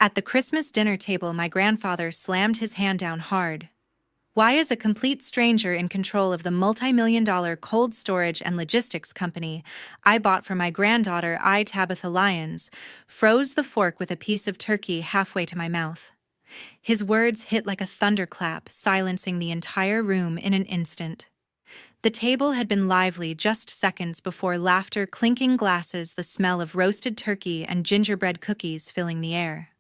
At the Christmas dinner table, my grandfather slammed his hand down hard. Why is a complete stranger in control of the multi-million-dollar cold storage and logistics company I bought for my granddaughter, Tabitha Lyons, froze the fork with a piece of turkey halfway to my mouth. His words hit like a thunderclap, silencing the entire room in an instant. The table had been lively just seconds before laughter, clinking glasses, the smell of roasted turkey, and gingerbread cookies filling the air.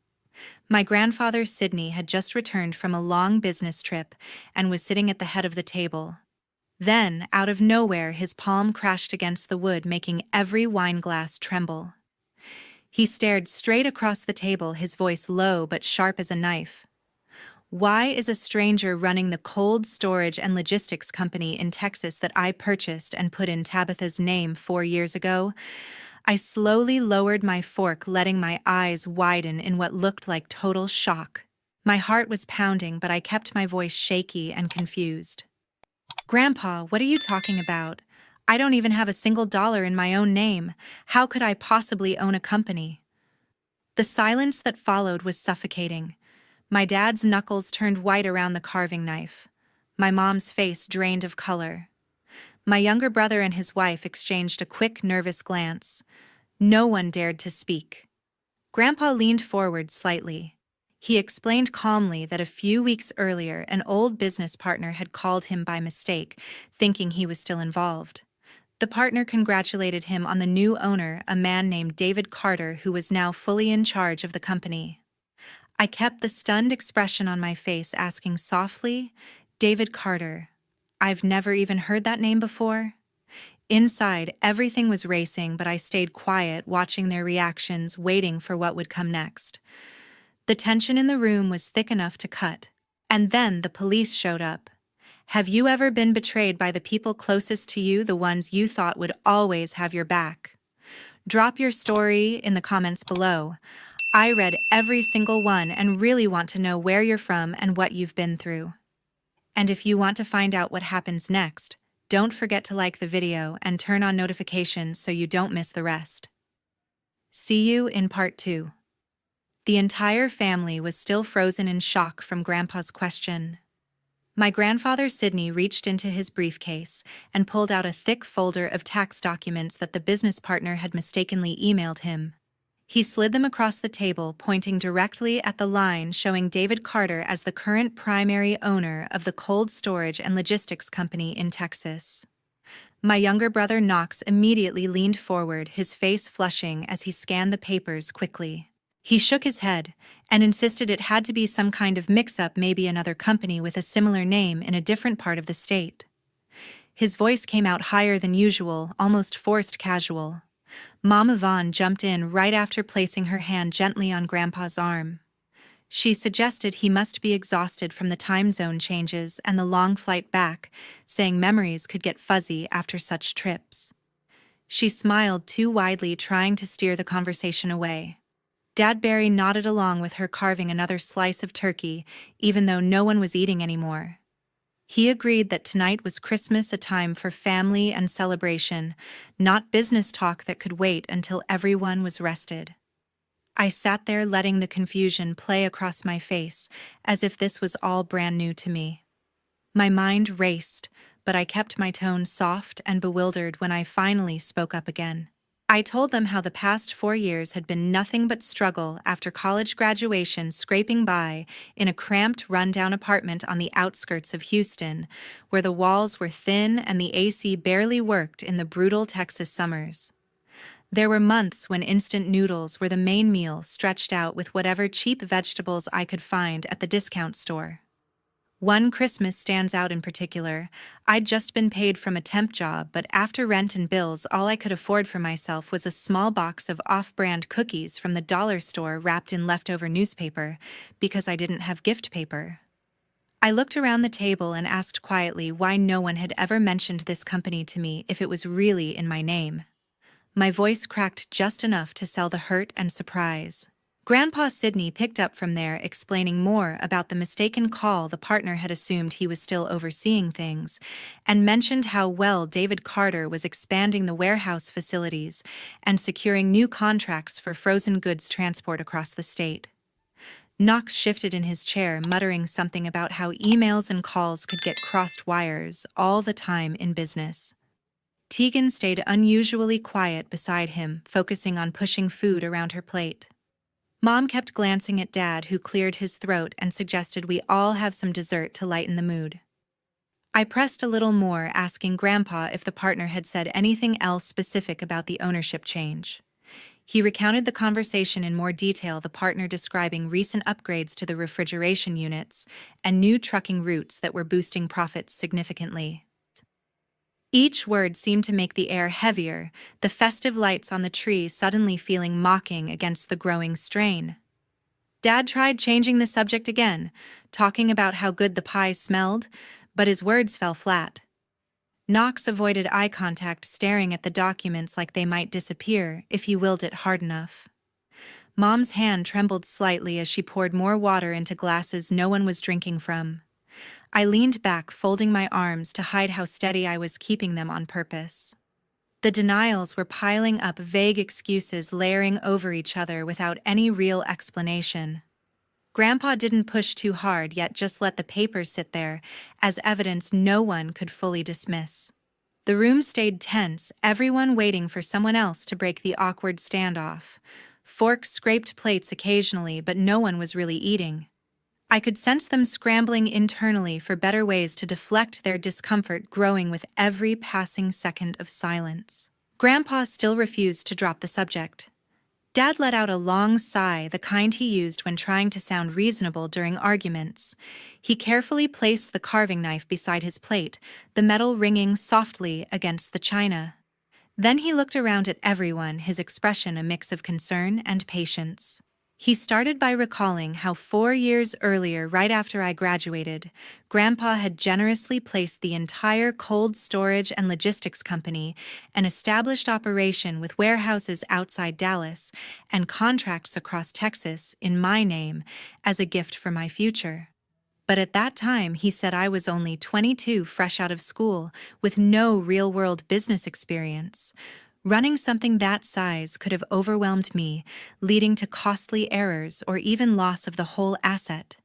My grandfather, Sidney, had just returned from a long business trip and was sitting at the head of the table. Then, out of nowhere, his palm crashed against the wood, making every wine glass tremble. He stared straight across the table, his voice low but sharp as a knife. Why is a stranger running the cold storage and logistics company in Texas that I purchased and put in Tabitha's name 4 years ago? I slowly lowered my fork, letting my eyes widen in what looked like total shock. My heart was pounding, but I kept my voice shaky and confused. "Grandpa, what are you talking about? I don't even have a single dollar in my own name. How could I possibly own a company?" The silence that followed was suffocating. My dad's knuckles turned white around the carving knife. My mom's face drained of color. My younger brother and his wife exchanged a quick, nervous glance. No one dared to speak. Grandpa leaned forward slightly. He explained calmly that a few weeks earlier, an old business partner had called him by mistake, thinking he was still involved. The partner congratulated him on the new owner, a man named David Carter, who was now fully in charge of the company. I kept the stunned expression on my face, asking softly, "David Carter. I've never even heard that name before." Inside, everything was racing, but I stayed quiet, watching their reactions, waiting for what would come next. The tension in the room was thick enough to cut. And then the police showed up. Have you ever been betrayed by the people closest to you, the ones you thought would always have your back? Drop your story in the comments below. I read every single one and really want to know where you're from and what you've been through. And if you want to find out what happens next, don't forget to like the video and turn on notifications so you don't miss the rest. See you in part 2. The entire family was still frozen in shock from Grandpa's question. My grandfather, Sidney, reached into his briefcase and pulled out a thick folder of tax documents that the business partner had mistakenly emailed him. He slid them across the table, pointing directly at the line showing David Carter as the current primary owner of the cold storage and logistics company in Texas. My younger brother, Knox, immediately leaned forward, his face flushing as he scanned the papers quickly. He shook his head and insisted it had to be some kind of mix-up, maybe another company with a similar name in a different part of the state. His voice came out higher than usual, almost forced casual. Mom Yvonne jumped in right after, placing her hand gently on Grandpa's arm. She suggested he must be exhausted from the time zone changes and the long flight back, saying memories could get fuzzy after such trips. She smiled too widely, trying to steer the conversation away. Dad Barry nodded along with her, carving another slice of turkey, even though no one was eating anymore. He agreed that tonight was Christmas, a time for family and celebration, not business talk that could wait until everyone was rested. I sat there, letting the confusion play across my face, as if this was all brand new to me. My mind raced, but I kept my tone soft and bewildered when I finally spoke up again. I told them how the past 4 years had been nothing but struggle after college graduation, scraping by in a cramped, rundown apartment on the outskirts of Houston, where the walls were thin and the AC barely worked in the brutal Texas summers. There were months when instant noodles were the main meal, stretched out with whatever cheap vegetables I could find at the discount store. One Christmas stands out in particular. I'd just been paid from a temp job, but after rent and bills, all I could afford for myself was a small box of off-brand cookies from the dollar store wrapped in leftover newspaper, because I didn't have gift paper. I looked around the table and asked quietly why no one had ever mentioned this company to me if it was really in my name. My voice cracked just enough to sell the hurt and surprise. Grandpa Sidney picked up from there, explaining more about the mistaken call. The partner had assumed he was still overseeing things, and mentioned how well David Carter was expanding the warehouse facilities and securing new contracts for frozen goods transport across the state. Knox shifted in his chair, muttering something about how emails and calls could get crossed wires all the time in business. Tegan stayed unusually quiet beside him, focusing on pushing food around her plate. Mom kept glancing at Dad, who cleared his throat and suggested we all have some dessert to lighten the mood. I pressed a little more, asking Grandpa if the partner had said anything else specific about the ownership change. He recounted the conversation in more detail, the partner describing recent upgrades to the refrigeration units and new trucking routes that were boosting profits significantly. Each word seemed to make the air heavier, the festive lights on the tree suddenly feeling mocking against the growing strain. Dad tried changing the subject again, talking about how good the pie smelled, but his words fell flat. Knox avoided eye contact, staring at the documents like they might disappear if he willed it hard enough. Mom's hand trembled slightly as she poured more water into glasses no one was drinking from. I leaned back, folding my arms to hide how steady I was keeping them on purpose. The denials were piling up, vague excuses layering over each other without any real explanation. Grandpa didn't push too hard, yet just let the papers sit there as evidence no one could fully dismiss. The room stayed tense, everyone waiting for someone else to break the awkward standoff. Forks scraped plates occasionally, but no one was really eating. I could sense them scrambling internally for better ways to deflect their discomfort, growing with every passing second of silence. Grandpa still refused to drop the subject. Dad let out a long sigh, the kind he used when trying to sound reasonable during arguments. He carefully placed the carving knife beside his plate, the metal ringing softly against the china. Then he looked around at everyone, his expression a mix of concern and patience. He started by recalling how 4 years earlier, right after I graduated, Grandpa had generously placed the entire cold storage and logistics company, an established operation with warehouses outside Dallas and contracts across Texas, in my name, as a gift for my future. But at that time, he said I was only 22, fresh out of school, with no real-world business experience. Running something that size could have overwhelmed me, leading to costly errors or even loss of the whole asset.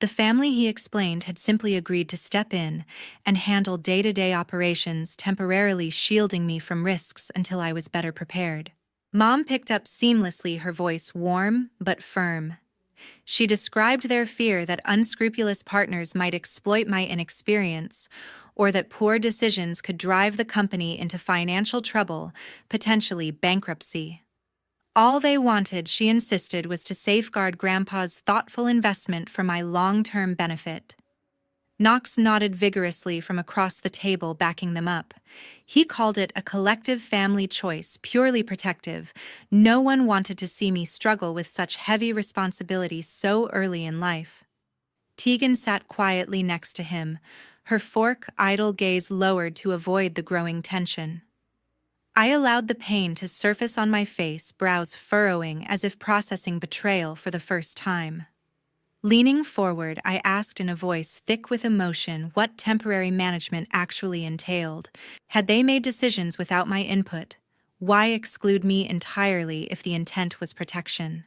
The family, he explained, had simply agreed to step in and handle day-to-day operations, temporarily shielding me from risks until I was better prepared. Mom picked up seamlessly, her voice warm but firm. She described their fear that unscrupulous partners might exploit my inexperience, or that poor decisions could drive the company into financial trouble, potentially bankruptcy. All they wanted, she insisted, was to safeguard Grandpa's thoughtful investment for my long-term benefit. Knox nodded vigorously from across the table, backing them up. He called it a collective family choice, purely protective. No one wanted to see me struggle with such heavy responsibility so early in life. Tegan sat quietly next to him, her fork idle gaze lowered to avoid the growing tension. I allowed the pain to surface on my face, brows furrowing as if processing betrayal for the first time. Leaning forward, I asked in a voice thick with emotion what temporary management actually entailed. Had they made decisions without my input? Why exclude me entirely if the intent was protection?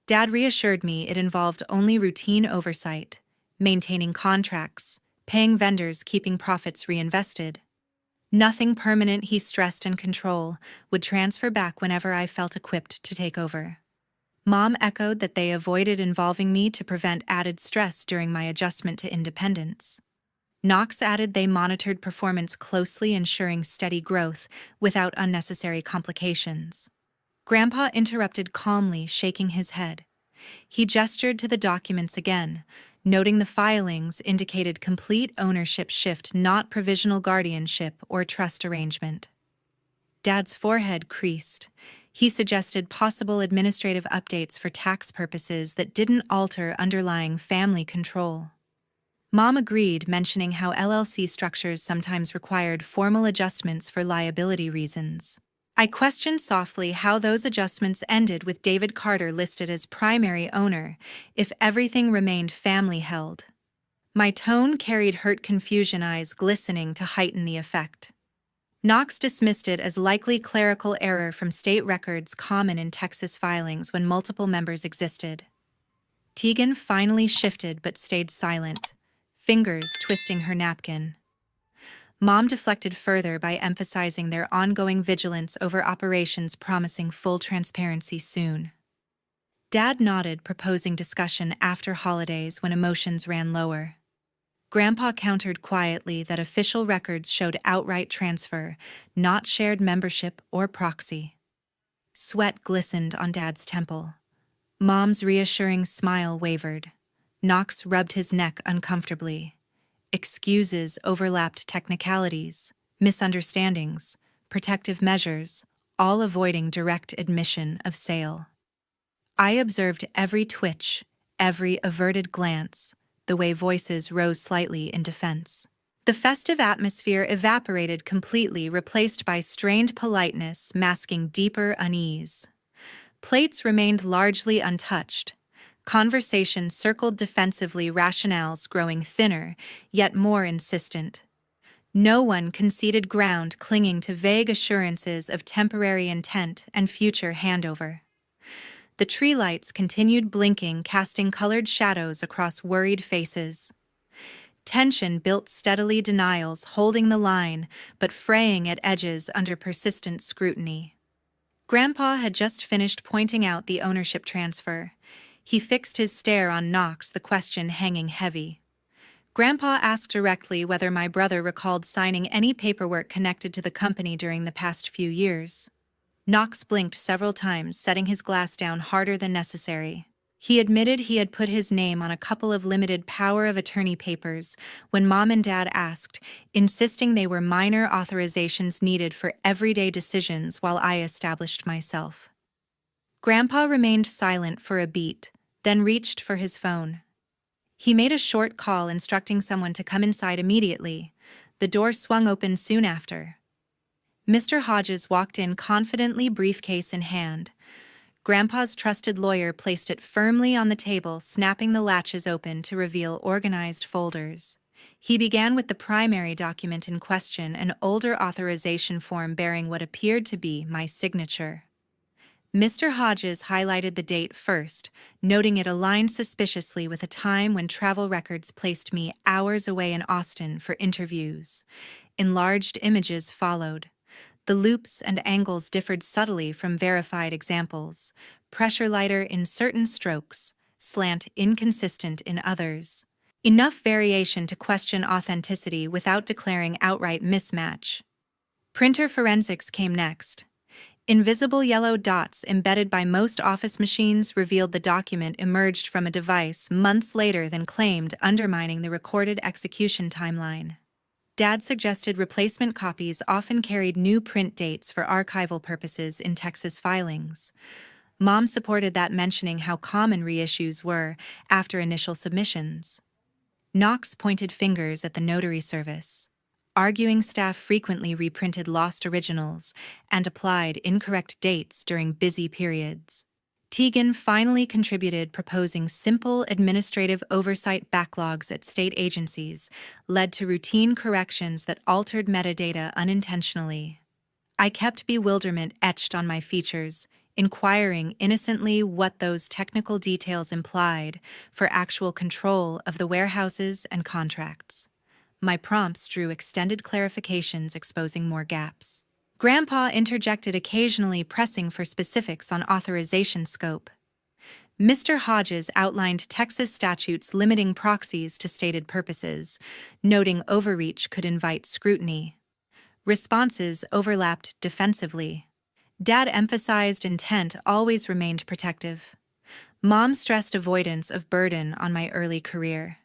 Dad reassured me it involved only routine oversight, maintaining contracts, paying vendors, keeping profits reinvested. Nothing permanent, he stressed, and control would transfer back whenever I felt equipped to take over. Mom echoed that they avoided involving me to prevent added stress during my adjustment to independence. Knox added they monitored performance closely, ensuring steady growth without unnecessary complications. Grandpa interrupted calmly, shaking his head. He gestured to the documents again, noting the filings indicated complete ownership shift, not provisional guardianship or trust arrangement. Dad's forehead creased. He suggested possible administrative updates for tax purposes that didn't alter underlying family control. Mom agreed, mentioning how LLC structures sometimes required formal adjustments for liability reasons. I questioned softly how those adjustments ended with David Carter listed as primary owner if everything remained family-held. My tone carried hurt confusion, eyes glistening to heighten the effect. Knox dismissed it as likely clerical error from state records common in Texas filings when multiple members existed. Tegan finally shifted but stayed silent, fingers twisting her napkin. Mom deflected further by emphasizing their ongoing vigilance over operations, promising full transparency soon. Dad nodded, proposing discussion after holidays when emotions ran lower. Grandpa countered quietly that official records showed outright transfer, not shared membership or proxy. Sweat glistened on Dad's temple. Mom's reassuring smile wavered. Knox rubbed his neck uncomfortably. Excuses overlapped technicalities, misunderstandings, protective measures, all avoiding direct admission of sale. I observed every twitch, every averted glance, the way voices rose slightly in defense. The festive atmosphere evaporated completely, replaced by strained politeness masking deeper unease. Plates remained largely untouched. Conversation circled defensively, rationales growing thinner, yet more insistent. No one conceded ground, clinging to vague assurances of temporary intent and future handover. The tree lights continued blinking, casting colored shadows across worried faces. Tension built steadily, denials holding the line, but fraying at edges under persistent scrutiny. Grandpa had just finished pointing out the ownership transfer. He fixed his stare on Knox, the question hanging heavy. Grandpa asked directly whether my brother recalled signing any paperwork connected to the company during the past few years. Knox blinked several times, setting his glass down harder than necessary. He admitted he had put his name on a couple of limited power of attorney papers when Mom and Dad asked, insisting they were minor authorizations needed for everyday decisions while I established myself. Grandpa remained silent for a beat, then reached for his phone. He made a short call instructing someone to come inside immediately. The door swung open soon after. Mr. Hodges walked in confidently, briefcase in hand. Grandpa's trusted lawyer placed it firmly on the table, snapping the latches open to reveal organized folders. He began with the primary document in question, an older authorization form bearing what appeared to be my signature. Mr. Hodges highlighted the date first, noting it aligned suspiciously with a time when travel records placed me hours away in Austin for interviews. Enlarged images followed. The loops and angles differed subtly from verified examples, pressure lighter in certain strokes, slant inconsistent in others. Enough variation to question authenticity without declaring outright mismatch. Printer forensics came next. Invisible yellow dots embedded by most office machines revealed the document emerged from a device months later than claimed, undermining the recorded execution timeline. Dad suggested replacement copies often carried new print dates for archival purposes in Texas filings. Mom supported that, mentioning how common reissues were after initial submissions. Knox pointed fingers at the notary service. Arguing staff frequently reprinted lost originals and applied incorrect dates during busy periods. Tegan finally contributed, proposing simple administrative oversight. Backlogs at state agencies led to routine corrections that altered metadata unintentionally. I kept bewilderment etched on my features, inquiring innocently what those technical details implied for actual control of the warehouses and contracts. My prompts drew extended clarifications, exposing more gaps. Grandpa interjected, occasionally pressing for specifics on authorization scope. Mr. Hodges outlined Texas statutes limiting proxies to stated purposes, noting overreach could invite scrutiny. Responses overlapped defensively. Dad emphasized intent always remained protective. Mom stressed avoidance of burden on my early career.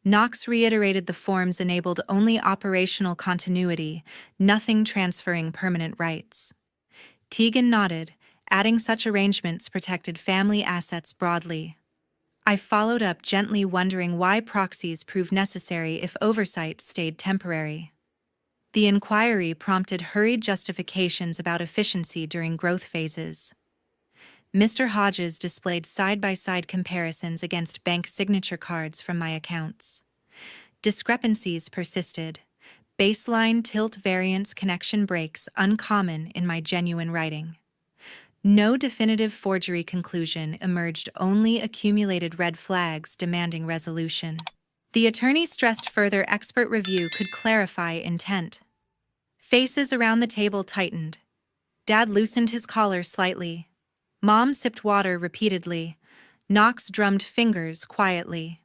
Knox reiterated the forms enabled only operational continuity, nothing transferring permanent rights. Tegan nodded, adding such arrangements protected family assets broadly. I followed up gently, wondering why proxies proved necessary if oversight stayed temporary. The inquiry prompted hurried justifications about efficiency during growth phases. Mr. Hodges displayed side-by-side comparisons against bank signature cards from my accounts. Discrepancies persisted. Baseline tilt variance connection breaks uncommon in my genuine writing. No definitive forgery conclusion emerged, only accumulated red flags demanding resolution. The attorney stressed further expert review could clarify intent. Faces around the table tightened. Dad loosened his collar slightly. Mom sipped water repeatedly. Knox drummed fingers quietly.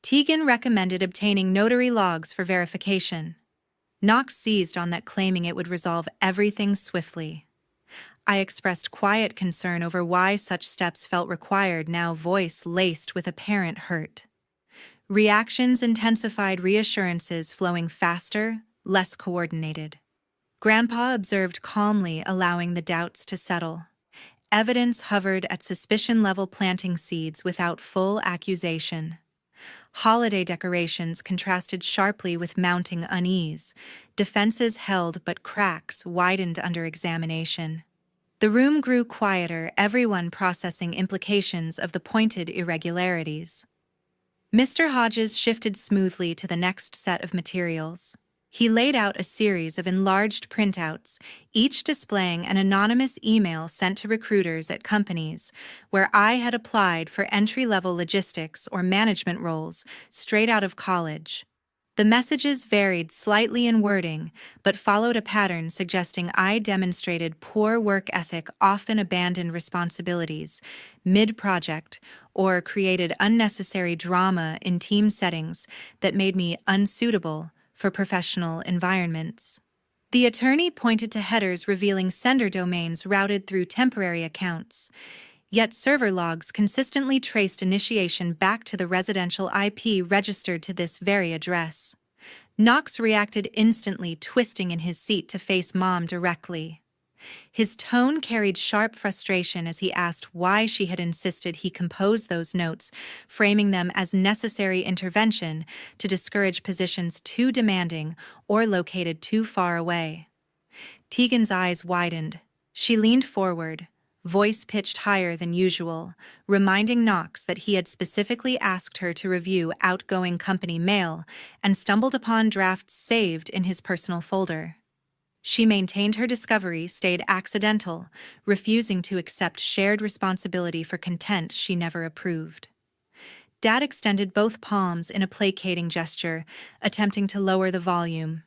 Tegan recommended obtaining notary logs for verification. Knox seized on that, claiming it would resolve everything swiftly. I expressed quiet concern over why such steps felt required, now voice laced with apparent hurt. Reactions intensified, reassurances flowing faster, less coordinated. Grandpa observed calmly, allowing the doubts to settle. Evidence hovered at suspicion level, planting seeds without full accusation. Holiday decorations contrasted sharply with mounting unease. Defenses held, but cracks widened under examination. The room grew quieter, everyone processing implications of the pointed irregularities. Mr. Hodges shifted smoothly to the next set of materials. He laid out a series of enlarged printouts, each displaying an anonymous email sent to recruiters at companies where I had applied for entry-level logistics or management roles straight out of college. The messages varied slightly in wording, but followed a pattern suggesting I demonstrated poor work ethic, often abandoned responsibilities mid-project, or created unnecessary drama in team settings that made me unsuitable for professional environments. The attorney pointed to headers revealing sender domains routed through temporary accounts, yet server logs consistently traced initiation back to the residential IP registered to this very address. Knox reacted instantly, twisting in his seat to face Mom directly. His tone carried sharp frustration as he asked why she had insisted he compose those notes, framing them as necessary intervention to discourage positions too demanding or located too far away. Tegan's eyes widened. She leaned forward, voice pitched higher than usual, reminding Knox that he had specifically asked her to review outgoing company mail and stumbled upon drafts saved in his personal folder. She maintained her discovery stayed accidental, refusing to accept shared responsibility for content she never approved. Dad extended both palms in a placating gesture, attempting to lower the volume.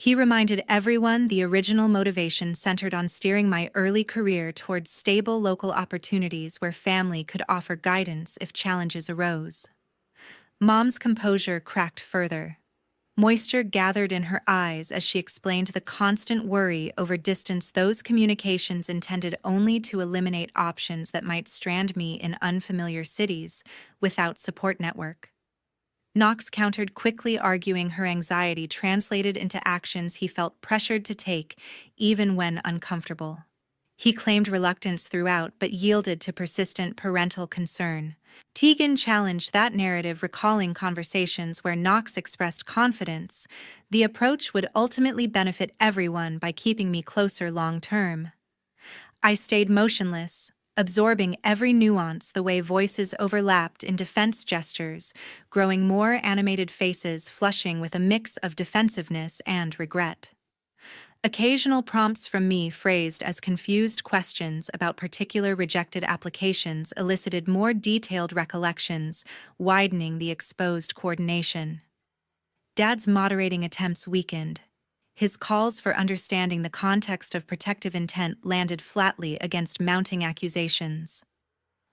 He reminded everyone the original motivation centered on steering my early career towards stable local opportunities where family could offer guidance if challenges arose. Mom's composure cracked further. Moisture gathered in her eyes as she explained the constant worry over distance, those communications intended only to eliminate options that might strand me in unfamiliar cities without support network. Knox countered quickly, arguing her anxiety translated into actions he felt pressured to take, even when uncomfortable. He claimed reluctance throughout, but yielded to persistent parental concern. Tegan challenged that narrative, recalling conversations where Knox expressed confidence the approach would ultimately benefit everyone by keeping me closer long-term. I stayed motionless, absorbing every nuance, the way voices overlapped in defense gestures, growing more animated, faces flushing with a mix of defensiveness and regret. Occasional prompts from me, phrased as confused questions about particular rejected applications, elicited more detailed recollections, widening the exposed coordination. Dad's moderating attempts weakened. His calls for understanding the context of protective intent landed flatly against mounting accusations.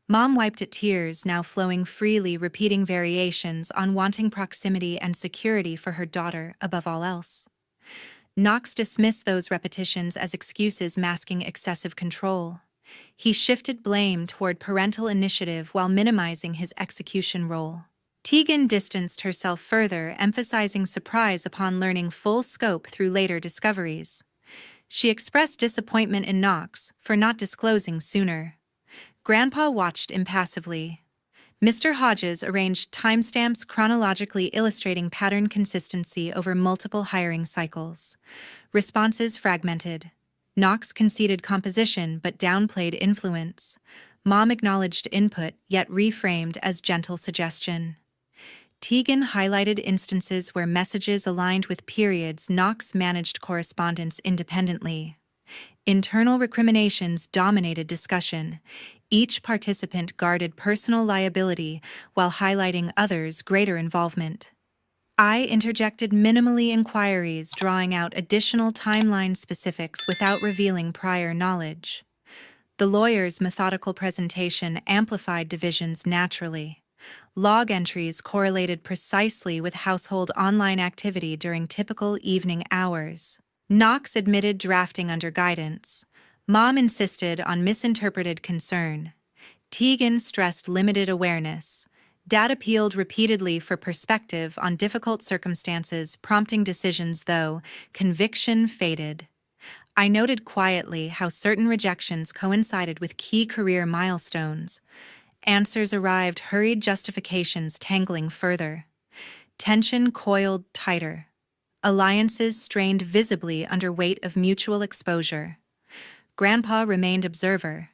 Mom wiped at tears now flowing freely, repeating variations on wanting proximity and security for her daughter above all else. Knox dismissed those repetitions as excuses masking excessive control. He shifted blame toward parental initiative while minimizing his execution role. Tegan distanced herself further, emphasizing surprise upon learning full scope through later discoveries. She expressed disappointment in Knox for not disclosing sooner. Grandpa watched impassively. Mr. Hodges arranged timestamps chronologically, illustrating pattern consistency over multiple hiring cycles. Responses fragmented. Knox conceded composition but downplayed influence. Mom acknowledged input yet reframed as gentle suggestion. Tegan highlighted instances where messages aligned with periods. Knox managed correspondence independently. Internal recriminations dominated discussion. Each participant guarded personal liability while highlighting others' greater involvement. I interjected minimally inquiries, drawing out additional timeline specifics without revealing prior knowledge. The lawyer's methodical presentation amplified divisions naturally. Log entries correlated precisely with household online activity during typical evening hours. Knox admitted drafting under guidance. Mom insisted on misinterpreted concern. Tegan stressed limited awareness. Dad appealed repeatedly for perspective on difficult circumstances, prompting decisions, though conviction faded. I noted quietly how certain rejections coincided with key career milestones. Answers arrived, hurried justifications tangling further. Tension coiled tighter. Alliances strained visibly under weight of mutual exposure. Grandpa remained observer.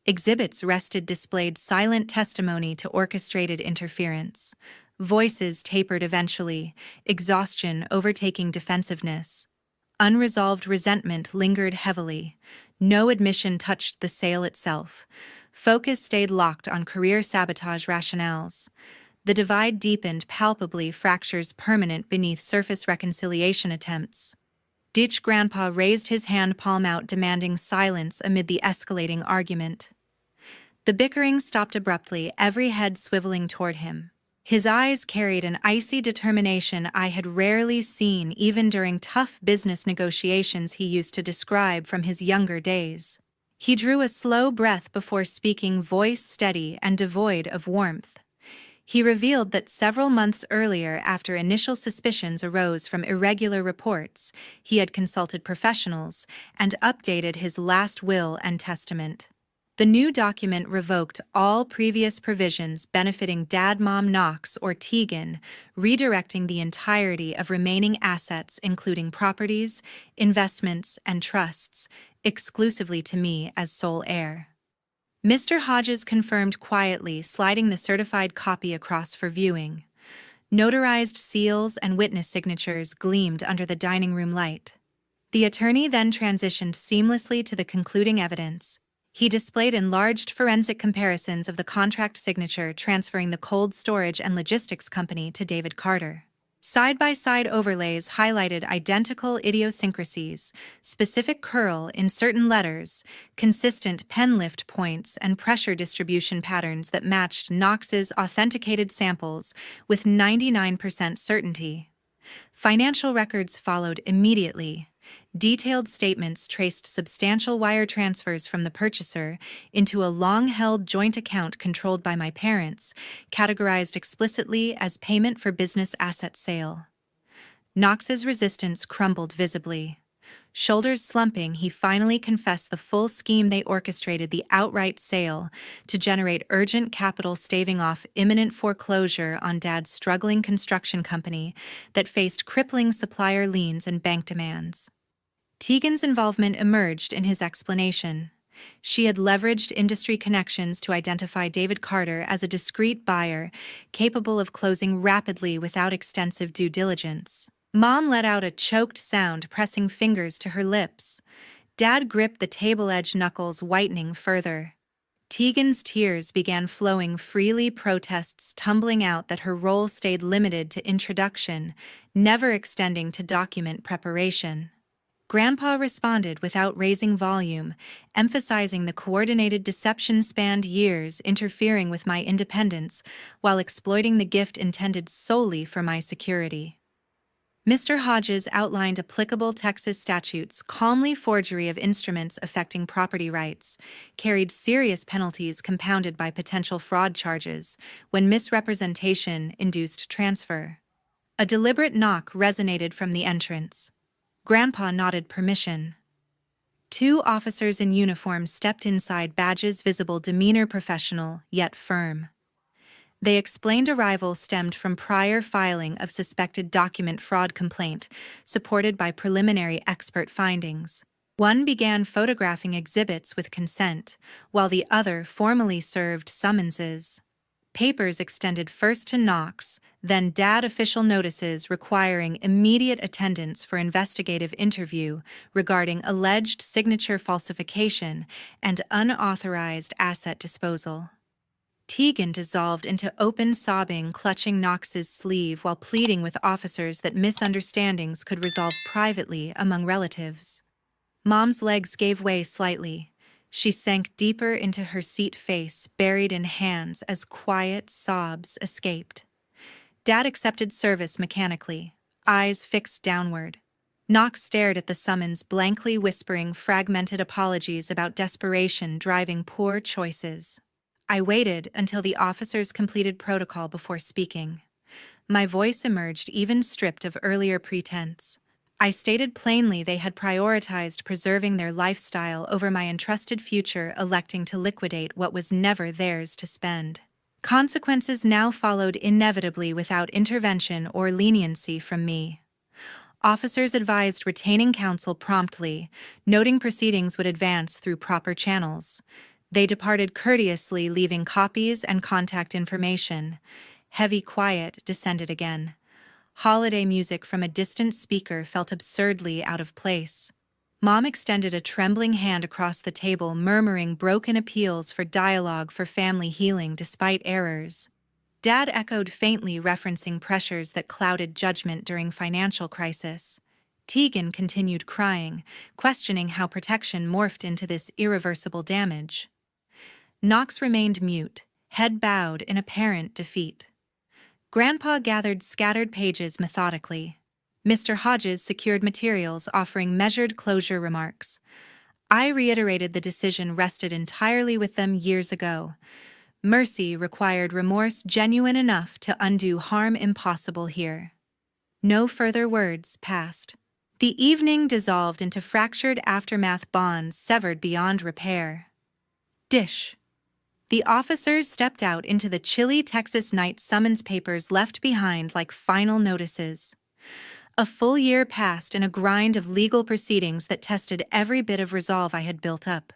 Exhibits rested displayed silent testimony to orchestrated interference. Voices tapered eventually, exhaustion overtaking defensiveness. Unresolved resentment lingered heavily. No admission touched the sale itself. Focus stayed locked on career sabotage rationales. The divide deepened palpably, fractures permanent beneath surface reconciliation attempts. Ditch Grandpa raised his hand, palm out, demanding silence amid the escalating argument. The bickering stopped abruptly, every head swiveling toward him. His eyes carried an icy determination I had rarely seen even during tough business negotiations he used to describe from his younger days. He drew a slow breath before speaking, voice steady and devoid of warmth. He revealed that several months earlier, after initial suspicions arose from irregular reports, he had consulted professionals and updated his last will and testament. The new document revoked all previous provisions benefiting Dad, Mom Knox, or Tegan, redirecting the entirety of remaining assets, including properties, investments, and trusts, exclusively to me as sole heir. Mr. Hodges confirmed quietly, sliding the certified copy across for viewing. Notarized seals and witness signatures gleamed under the dining room light. The attorney then transitioned seamlessly to the concluding evidence. He displayed enlarged forensic comparisons of the contract signature transferring the cold storage and logistics company to David Carter. Side-by-side overlays highlighted identical idiosyncrasies, specific curl in certain letters, consistent pen lift points, and pressure distribution patterns that matched Knox's authenticated samples with 99% certainty. Financial records followed immediately. Detailed statements traced substantial wire transfers from the purchaser into a long-held joint account controlled by my parents, categorized explicitly as payment for business asset sale. Knox's resistance crumbled visibly. Shoulders slumping, he finally confessed the full scheme. They orchestrated the outright sale to generate urgent capital, staving off imminent foreclosure on Dad's struggling construction company that faced crippling supplier liens and bank demands. Tegan's involvement emerged in his explanation. She had leveraged industry connections to identify David Carter as a discreet buyer, capable of closing rapidly without extensive due diligence. Mom let out a choked sound, pressing fingers to her lips. Dad gripped the table edge, knuckles whitening further. Tegan's tears began flowing freely, protests tumbling out that her role stayed limited to introduction, never extending to document preparation. Grandpa responded without raising volume, emphasizing the coordinated deception spanned years, interfering with my independence while exploiting the gift intended solely for my security. Mr. Hodges outlined applicable Texas statutes. Calmly, forgery of instruments affecting property rights carried serious penalties compounded by potential fraud charges when misrepresentation induced transfer. A deliberate knock resonated from the entrance. Grandpa nodded permission. Two officers in uniform stepped inside, badges visible, demeanor professional, yet firm. They explained arrival stemmed from prior filing of suspected document fraud complaint, supported by preliminary expert findings. One began photographing exhibits with consent, while the other formally served summonses. Papers extended first to Knox, then Dad official notices requiring immediate attendance for investigative interview regarding alleged signature falsification and unauthorized asset disposal. Tegan dissolved into open sobbing, clutching Knox's sleeve while pleading with officers that misunderstandings could resolve privately among relatives. Mom's legs gave way slightly. She sank deeper into her seat, face buried in hands as quiet sobs escaped. Dad accepted service mechanically, eyes fixed downward. Knox stared at the summons, blankly whispering fragmented apologies about desperation driving poor choices. I waited until the officers completed protocol before speaking. My voice emerged even stripped of earlier pretense. I stated plainly they had prioritized preserving their lifestyle over my entrusted future, electing to liquidate what was never theirs to spend. Consequences now followed inevitably without intervention or leniency from me. Officers advised retaining counsel promptly, noting proceedings would advance through proper channels. They departed courteously, leaving copies and contact information. Heavy quiet descended again. Holiday music from a distant speaker felt absurdly out of place. Mom extended a trembling hand across the table, murmuring broken appeals for dialogue for family healing despite errors. Dad echoed faintly, referencing pressures that clouded judgment during financial crisis. Tegan continued crying, questioning how protection morphed into this irreversible damage. Knox remained mute, head bowed in apparent defeat. Grandpa gathered scattered pages methodically. Mr. Hodges secured materials, offering measured closure remarks. I reiterated the decision rested entirely with them years ago. Mercy required remorse genuine enough to undo harm impossible here. No further words passed. The evening dissolved into fractured aftermath bonds severed beyond repair. Dish. The officers stepped out into the chilly Texas night, summons papers left behind like final notices. A full year passed in a grind of legal proceedings that tested every bit of resolve I had built up.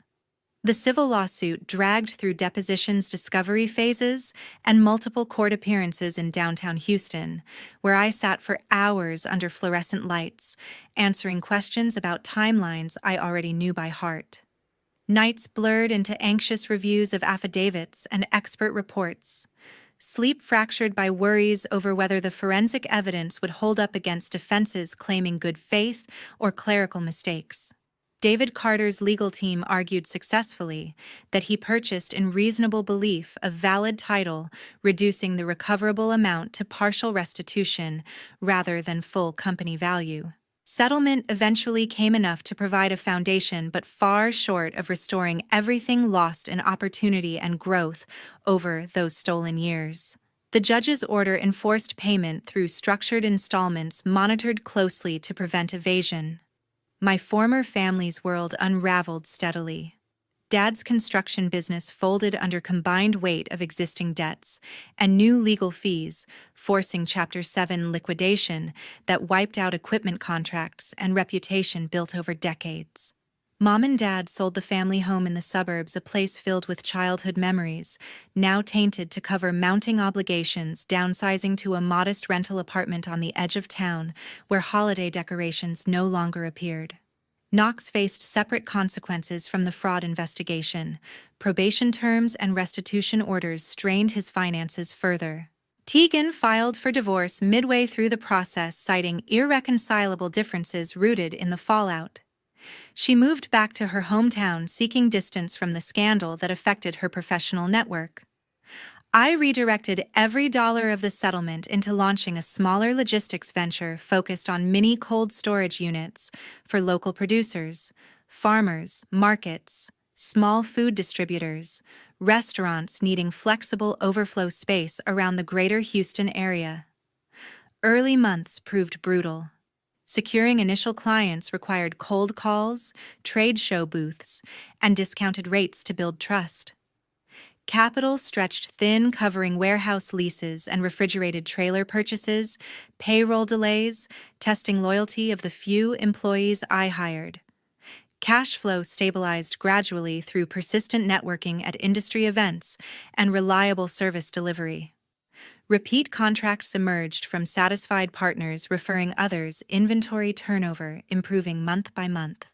The civil lawsuit dragged through depositions, discovery phases, and multiple court appearances in downtown Houston, where I sat for hours under fluorescent lights, answering questions about timelines I already knew by heart. Nights blurred into anxious reviews of affidavits and expert reports. Sleep fractured by worries over whether the forensic evidence would hold up against defenses claiming good faith or clerical mistakes. David Carter's legal team argued successfully that he purchased in reasonable belief a valid title, reducing the recoverable amount to partial restitution rather than full company value. Settlement eventually came enough to provide a foundation, but far short of restoring everything lost in opportunity and growth over those stolen years. The judge's order enforced payment through structured installments monitored closely to prevent evasion. My former family's world unraveled steadily. Dad's construction business folded under combined weight of existing debts and new legal fees, forcing Chapter 7 liquidation that wiped out equipment contracts and reputation built over decades. Mom and Dad sold the family home in the suburbs, a place filled with childhood memories, now tainted to cover mounting obligations, downsizing to a modest rental apartment on the edge of town where holiday decorations no longer appeared. Knox faced separate consequences from the fraud investigation. Probation terms and restitution orders strained his finances further. Tegan filed for divorce midway through the process, citing irreconcilable differences rooted in the fallout. She moved back to her hometown, seeking distance from the scandal that affected her professional network. I redirected every dollar of the settlement into launching a smaller logistics venture focused on mini cold storage units for local producers, farmers, markets, small food distributors, restaurants needing flexible overflow space around the greater Houston area. Early months proved brutal. Securing initial clients required cold calls, trade show booths, and discounted rates to build trust. Capital stretched thin, covering warehouse leases and refrigerated trailer purchases, payroll delays, testing loyalty of the few employees I hired. Cash flow stabilized gradually through persistent networking at industry events and reliable service delivery. Repeat contracts emerged from satisfied partners referring others, inventory turnover improving month by month.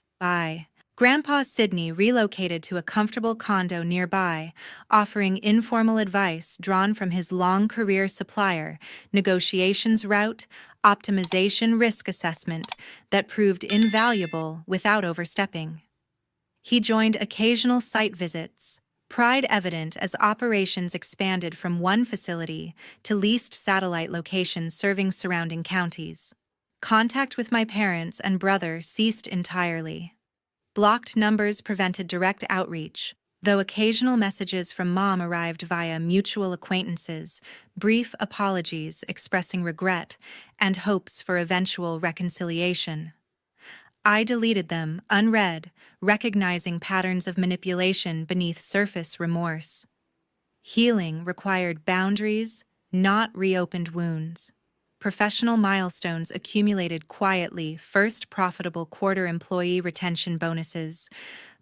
Grandpa Sidney relocated to a comfortable condo nearby, offering informal advice drawn from his long career supplier, negotiations route, optimization risk assessment that proved invaluable without overstepping. He joined occasional site visits, pride evident as operations expanded from one facility to leased satellite locations serving surrounding counties. Contact with my parents and brother ceased entirely. Blocked numbers prevented direct outreach, though occasional messages from Mom arrived via mutual acquaintances, brief apologies expressing regret, and hopes for eventual reconciliation. I deleted them, unread, recognizing patterns of manipulation beneath surface remorse. Healing required boundaries, not reopened wounds. Professional milestones accumulated quietly, first profitable quarter employee retention bonuses,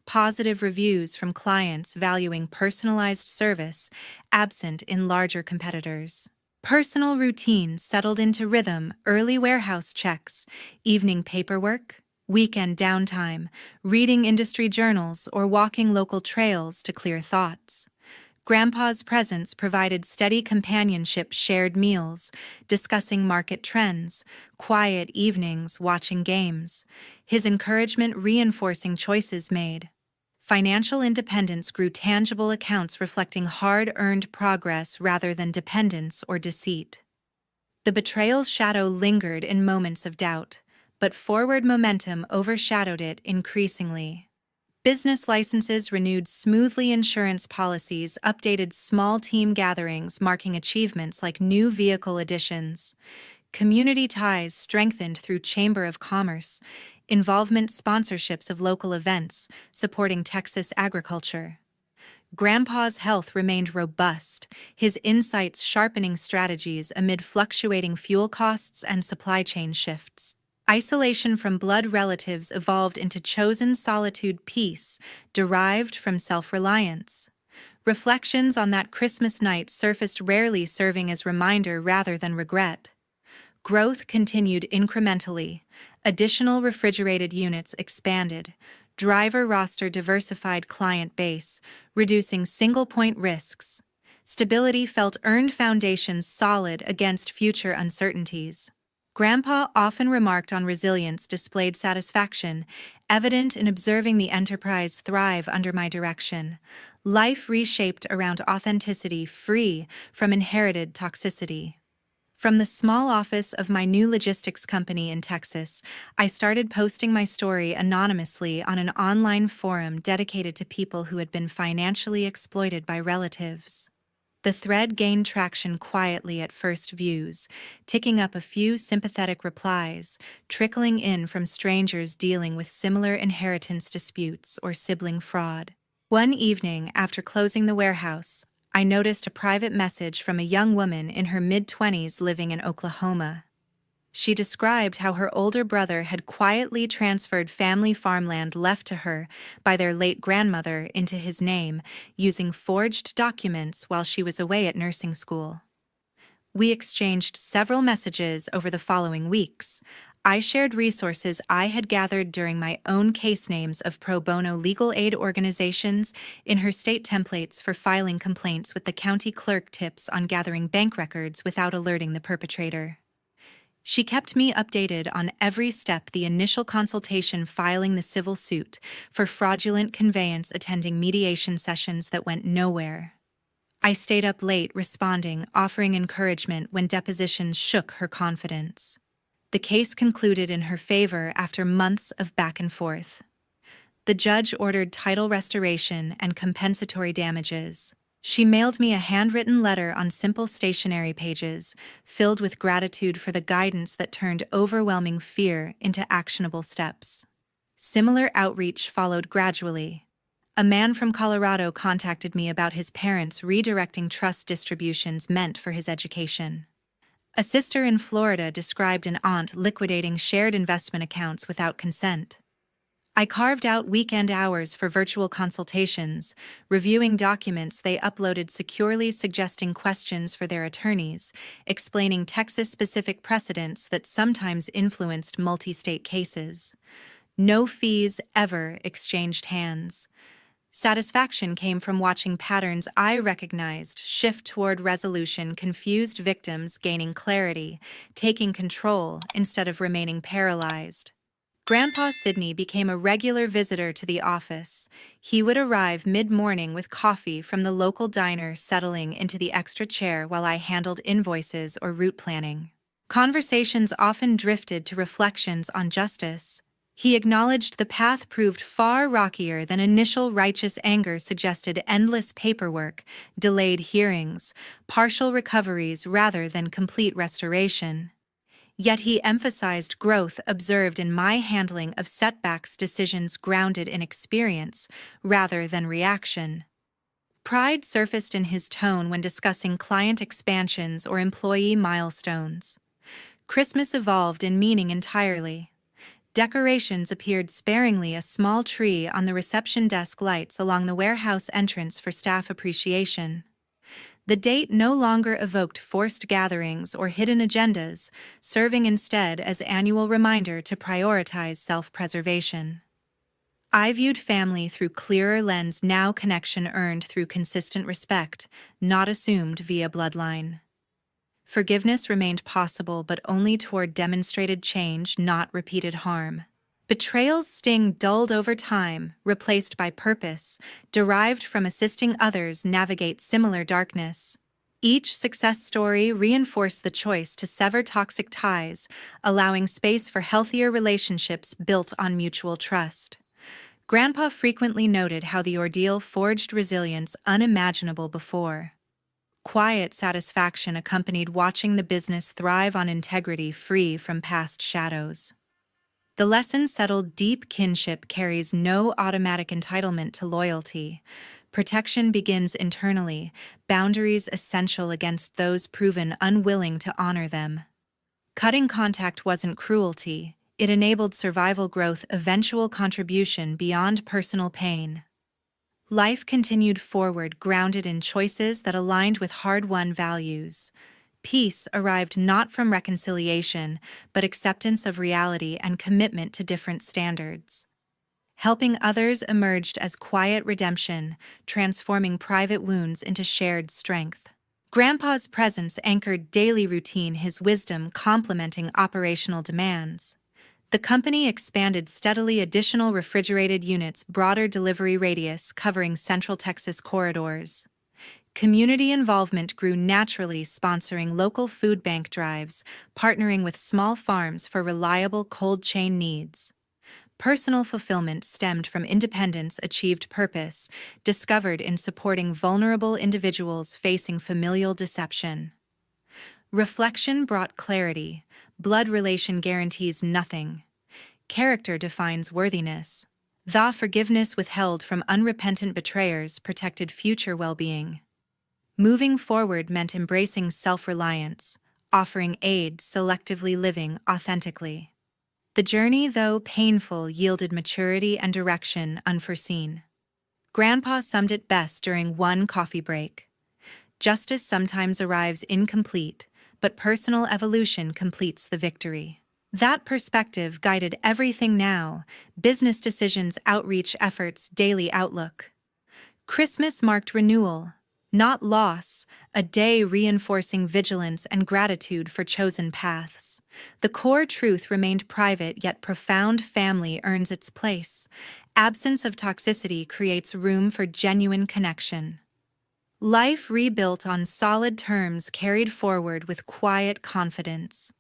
positive reviews from clients valuing personalized service, absent in larger competitors. Personal routines settled into rhythm, early warehouse checks, evening paperwork, weekend downtime, reading industry journals, or walking local trails to clear thoughts. Grandpa's presence provided steady companionship, shared meals, discussing market trends, quiet evenings watching games, his encouragement reinforcing choices made. Financial independence grew, tangible accounts reflecting hard-earned progress rather than dependence or deceit. The betrayal's shadow lingered in moments of doubt, but forward momentum overshadowed it increasingly. Business licenses renewed smoothly, insurance policies updated, small team gatherings marking achievements like new vehicle additions. Community ties strengthened through Chamber of Commerce, involvement sponsorships of local events, supporting Texas agriculture. Grandpa's health remained robust, his insights sharpening strategies amid fluctuating fuel costs and supply chain shifts. Isolation from blood relatives evolved into chosen solitude, peace derived from self-reliance. Reflections on that Christmas night surfaced, rarely serving as reminder rather than regret. Growth continued incrementally. Additional refrigerated units expanded. Driver roster diversified, client base, reducing single-point risks. Stability felt, earned foundations solid against future uncertainties. Grandpa often remarked on resilience, displayed satisfaction, evident in observing the enterprise thrive under my direction. Life reshaped around authenticity, free from inherited toxicity. From the small office of my new logistics company in Texas, I started posting my story anonymously on an online forum dedicated to people who had been financially exploited by relatives. The thread gained traction quietly at first views, ticking up a few sympathetic replies, trickling in from strangers dealing with similar inheritance disputes or sibling fraud. One evening, after closing the warehouse, I noticed a private message from a young woman in her mid-20s living in Oklahoma. She described how her older brother had quietly transferred family farmland left to her by their late grandmother into his name, using forged documents while she was away at nursing school. We exchanged several messages over the following weeks. I shared resources I had gathered during my own case, names of pro bono legal aid organizations in her state, templates for filing complaints with the county clerk, tips on gathering bank records without alerting the perpetrator. She kept me updated on every step: the initial consultation, filing the civil suit for fraudulent conveyance, attending mediation sessions that went nowhere. I stayed up late responding, offering encouragement when depositions shook her confidence. The case concluded in her favor after months of back and forth. The judge ordered title restoration and compensatory damages. She mailed me a handwritten letter on simple stationery pages, filled with gratitude for the guidance that turned overwhelming fear into actionable steps. Similar outreach followed gradually. A man from Colorado contacted me about his parents redirecting trust distributions meant for his education. A sister in Florida described an aunt liquidating shared investment accounts without consent. I carved out weekend hours for virtual consultations, reviewing documents they uploaded securely, suggesting questions for their attorneys, explaining Texas-specific precedents that sometimes influenced multi-state cases. No fees ever exchanged hands. Satisfaction came from watching patterns I recognized shift toward resolution, confused victims gaining clarity, taking control instead of remaining paralyzed. Grandpa Sidney became a regular visitor to the office. He would arrive mid-morning with coffee from the local diner, settling into the extra chair while I handled invoices or route planning. Conversations often drifted to reflections on justice. He acknowledged the path proved far rockier than initial righteous anger suggested, endless paperwork, delayed hearings, partial recoveries rather than complete restoration. Yet he emphasized growth observed in my handling of setbacks, decisions grounded in experience rather than reaction. Pride surfaced in his tone when discussing client expansions or employee milestones. Christmas evolved in meaning entirely. Decorations appeared sparingly, a small tree on the reception desk, lights along the warehouse entrance for staff appreciation. The date no longer evoked forced gatherings or hidden agendas, serving instead as annual reminder to prioritize self-preservation. I viewed family through clearer lens now, connection earned through consistent respect, not assumed via bloodline. Forgiveness remained possible, but only toward demonstrated change, not repeated harm. Betrayal's sting dulled over time, replaced by purpose, derived from assisting others navigate similar darkness. Each success story reinforced the choice to sever toxic ties, allowing space for healthier relationships built on mutual trust. Grandpa frequently noted how the ordeal forged resilience unimaginable before. Quiet satisfaction accompanied watching the business thrive on integrity free from past shadows. The lesson settled: deep kinship carries no automatic entitlement to loyalty. Protection begins internally, boundaries essential against those proven unwilling to honor them. Cutting contact wasn't cruelty, it enabled survival, growth, eventual contribution beyond personal pain. Life continued forward, grounded in choices that aligned with hard-won values. Peace arrived not from reconciliation, but acceptance of reality and commitment to different standards. Helping others emerged as quiet redemption, transforming private wounds into shared strength. Grandpa's presence anchored daily routine, his wisdom complementing operational demands. The company expanded steadily, additional refrigerated units, broader delivery radius covering Central Texas corridors. Community involvement grew naturally, sponsoring local food bank drives, partnering with small farms for reliable cold chain needs. Personal fulfillment stemmed from independence, achieved purpose, discovered in supporting vulnerable individuals facing familial deception. Reflection brought clarity. Blood relation guarantees nothing. Character defines worthiness. The forgiveness withheld from unrepentant betrayers protected future well-being. Moving forward meant embracing self-reliance, offering aid, selectively living authentically. The journey, though painful, yielded maturity and direction unforeseen. Grandpa summed it best during one coffee break. Justice sometimes arrives incomplete, but personal evolution completes the victory. That perspective guided everything now: business decisions, outreach efforts, daily outlook. Christmas marked renewal, not loss, a day reinforcing vigilance and gratitude for chosen paths. The core truth remained private yet profound: family earns its place. Absence of toxicity creates room for genuine connection. Life rebuilt on solid terms carried forward with quiet confidence.